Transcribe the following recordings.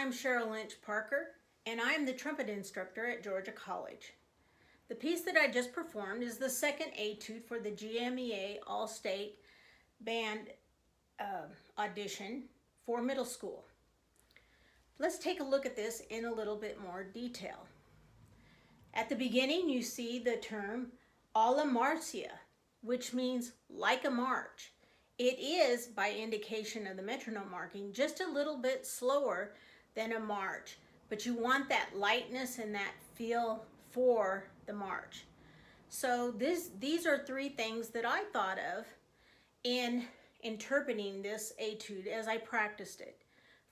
I'm Cheryl Linch-Parker, and I'm the trumpet instructor at Georgia College. The piece that I just performed is the second etude for the GMEA All-State Band audition for middle school. Let's take a look at this in a little bit more detail. At the beginning, you see the term Alla Marcia, which means like a march. It is, by indication of the metronome marking, just a little bit slower than a march, but you want that lightness and that feel for the march. So these are three things that I thought of in interpreting this etude as I practiced it.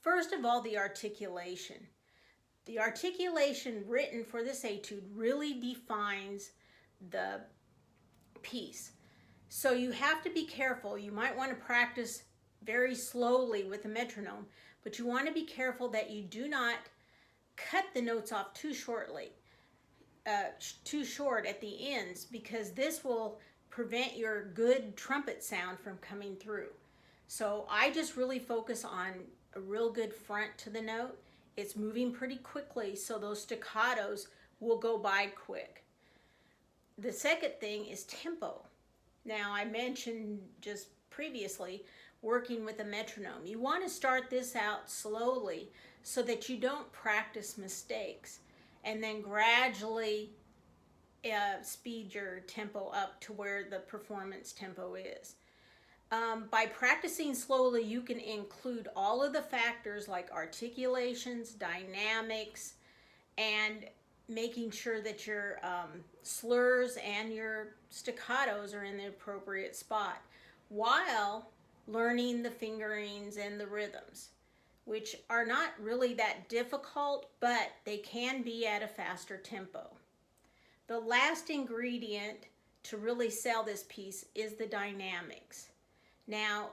First of all, the articulation. The articulation written for this etude really defines the piece. So you have to be careful. You might want to practice very slowly with the metronome, but you want to be careful that you do not cut the notes off too short at the ends, because this will prevent your good trumpet sound from coming through. So I just really focus on a real good front to the note. It's moving pretty quickly, so those staccatos will go by quick. The second thing is tempo. Now, I mentioned just previously working with a metronome. You want to start this out slowly so that you don't practice mistakes, and then gradually speed your tempo up to where the performance tempo is. By practicing slowly, you can include all of the factors like articulations, dynamics, and making sure that your slurs and your staccatos are in the appropriate spot while learning the fingerings and the rhythms, which are not really that difficult, but they can be at a faster tempo. The last ingredient to really sell this piece is the dynamics. Now,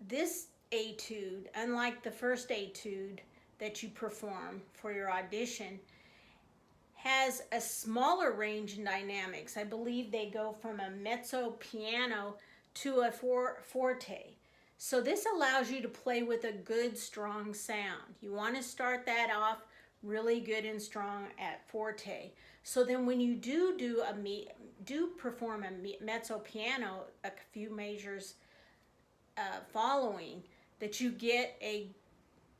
this etude, unlike the first etude that you perform for your audition, has a smaller range in dynamics. I believe they go from a mezzo piano to a forte. So this allows you to play with a good, strong sound. You want to start that off really good and strong at forte. So then when you do perform a mezzo piano, a few measures following, that you get a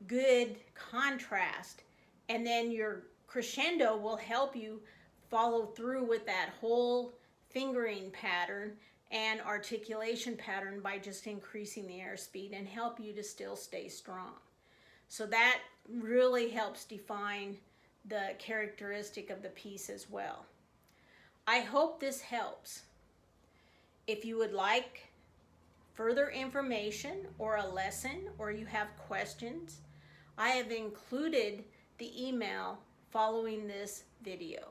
good contrast, and then your crescendo will help you follow through with that whole fingering pattern and articulation pattern by just increasing the airspeed and help you to still stay strong. So that really helps define the characteristic of the piece as well. I hope this helps. If you would like further information or a lesson, or you have questions, I have included the email following this video.